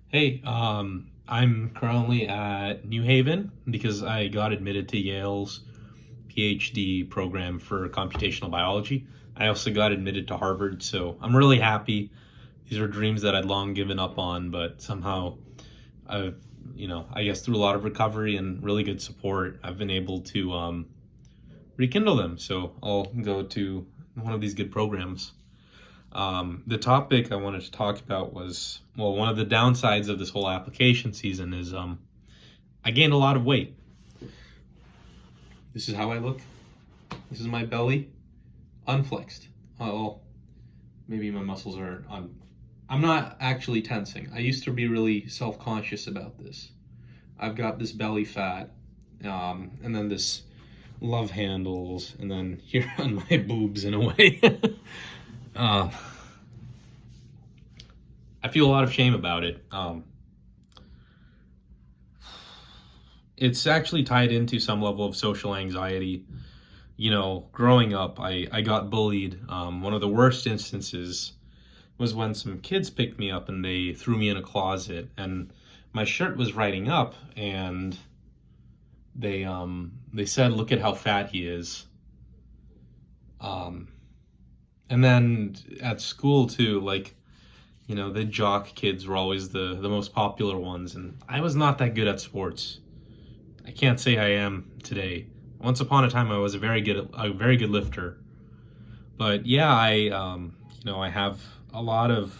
Hey, I'm currently at New Haven because I got admitted to Yale's PhD program for computational biology. I also got admitted to Harvard, so I'm really happy. These are dreams that I'd long given up on, but somehow I've, I guess through a lot of recovery and really good support, I've been able to rekindle them. So I'll go to one of these good programs. The topic I wanted to talk about was, well, one of the downsides of this whole application season is I gained a lot of weight. This is how I look. This is my belly, unflexed. Well, maybe my muscles are on. I'm not actually tensing. I used to be really self-conscious about this. I've got this belly fat, and then this love handles, and then here on my boobs in a way. uh, I feel a lot of shame about it. It's actually tied into some level of social anxiety. Growing up, I got bullied. One of the worst instances was when some kids picked me up and they threw me in a closet, and my shirt was riding up, and they said, "Look at how fat he is." And then at school too, the jock kids were always the most popular ones, and I was not that good at sports. I can't say I am today. Once upon a time, I was a very good lifter. But yeah, I have a lot of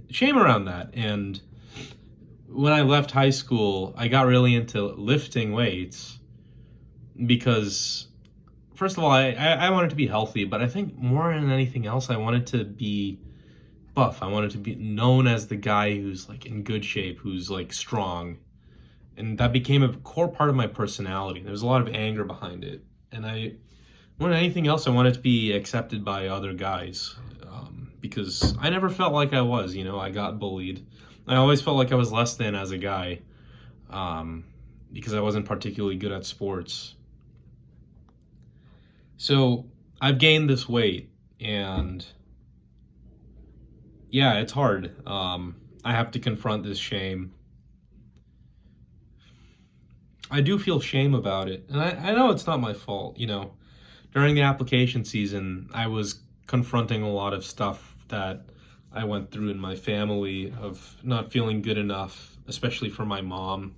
shame around that. And when I left high school, I got really into lifting weights because, first of all, I wanted to be healthy, but I think more than anything else, I wanted to be buff. I wanted to be known as the guy who's like in good shape, who's like strong. And that became a core part of my personality. There was a lot of anger behind it. And more than anything else, I wanted to be accepted by other guys, because I never felt like I was. I got bullied. I always felt like I was less than as a guy, because I wasn't particularly good at sports. So I've gained this weight, and yeah, it's hard. I have to confront this shame. I do feel shame about it, and I know it's not my fault. During the application season, I was confronting a lot of stuff that I went through in my family of not feeling good enough, especially for my mom,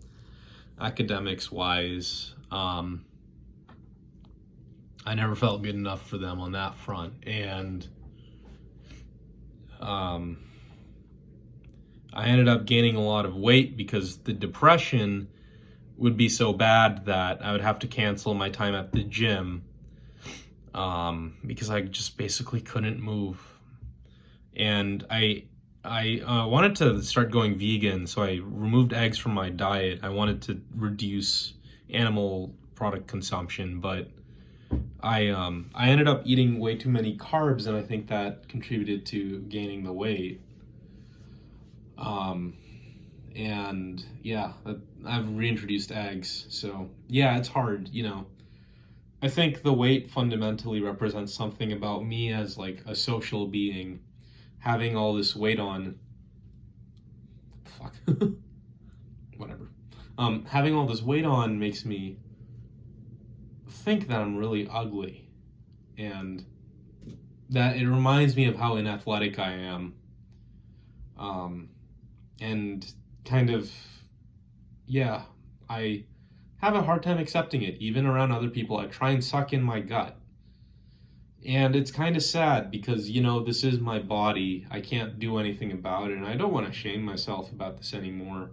academics wise. I never felt good enough for them on that front, and I ended up gaining a lot of weight because the depression would be so bad that I would have to cancel my time at the gym, because I just basically couldn't move. And I wanted to start going vegan, so I removed eggs from my diet. I wanted to reduce animal product consumption, but I ended up eating way too many carbs, and I think that contributed to gaining the weight. And yeah, I've reintroduced eggs, so yeah, it's hard. I think the weight fundamentally represents something about me as like a social being, having all this weight on. Fuck. Whatever. Having all this weight on makes me think that I'm really ugly, and that it reminds me of how inathletic I am. And kind of, yeah, I have a hard time accepting it, even around other people. I try and suck in my gut. And it's kind of sad because, this is my body. I can't do anything about it, and I don't want to shame myself about this anymore.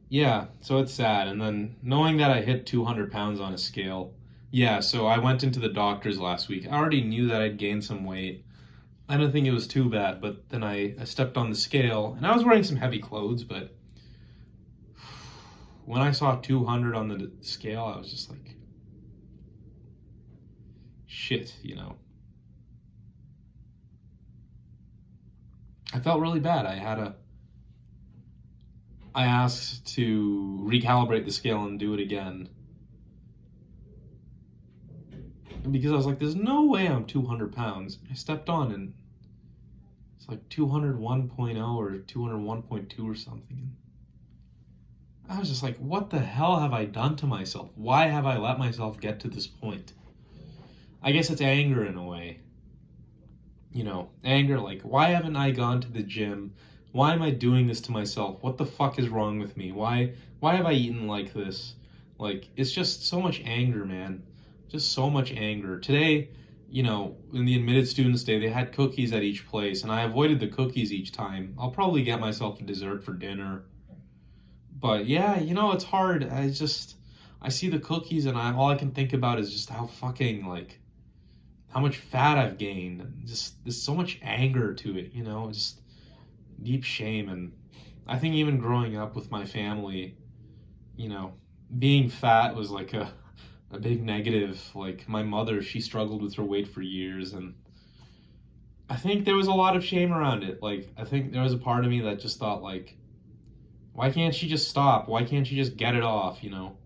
Yeah, so it's sad. And then knowing that I hit 200 pounds on a scale. Yeah, so I went into the doctor's last week. I already knew that I'd gained some weight. I don't think it was too bad, but then I stepped on the scale, and I was wearing some heavy clothes, but when I saw 200 on the scale, I was just like, shit. I felt really bad. I asked to recalibrate the scale and do it again, because I was like, there's no way I'm 200 pounds. I stepped on, and It's like 201.0 or 201.2 or something. I was just like, what the hell have I done to myself? Why have I let myself get to this point? I guess it's anger in a way. You know, anger, like, why haven't I gone to the gym? Why am I doing this to myself? What the fuck is wrong with me? Why have I eaten like this? Like, it's just so much anger, man. Just so much anger. Today, you know, in the admitted students day, they had cookies at each place, and I avoided the cookies each time. I'll probably get myself a dessert for dinner. But yeah, you know, it's hard. I see the cookies, and all I can think about is just how fucking, like, how much fat I've gained. And just, there's so much anger to it, you know, just deep shame. And I think even growing up with my family, you know, being fat was like a big negative. Like, my mother, she struggled with her weight for years, and I think there was a lot of shame around it. Like, I think there was a part of me that just thought, like, why can't she just stop? Why can't she just get it off, you know?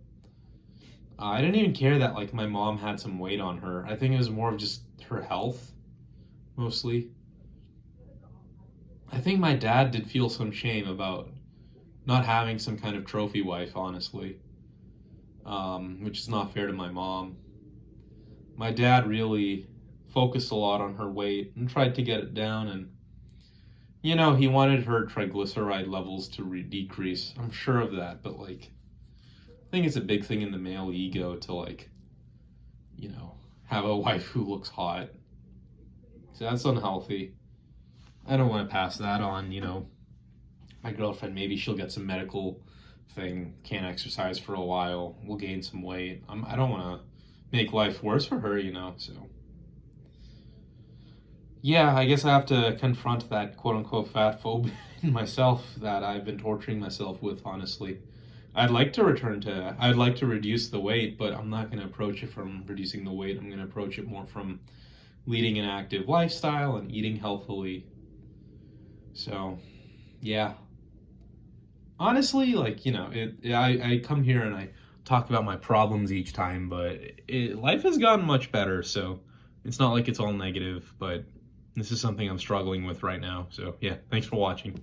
I didn't even care that, like, my mom had some weight on her. I think it was more of just her health, mostly. I think my dad did feel some shame about not having some kind of trophy wife, honestly, which is not fair to my mom. My dad really focused a lot on her weight and tried to get it down, and you know, he wanted her triglyceride levels to decrease. I'm sure of that, but like, I think it's a big thing in the male ego to, like, you know, have a wife who looks hot. So that's unhealthy. I don't want to pass that on, you know. My girlfriend, maybe she'll get some medical thing, can't exercise for a while, will gain some weight. I don't want to make life worse for her, you know, so. Yeah, I guess I have to confront that quote-unquote fat phobia in myself that I've been torturing myself with, honestly. I'd like to reduce the weight, but I'm not going to approach it from reducing the weight. I'm going to approach it more from leading an active lifestyle and eating healthily. So, yeah. Honestly, like, you know, I come here and I talk about my problems each time, but life has gotten much better, so it's not like it's all negative, but this is something I'm struggling with right now. So, yeah, thanks for watching.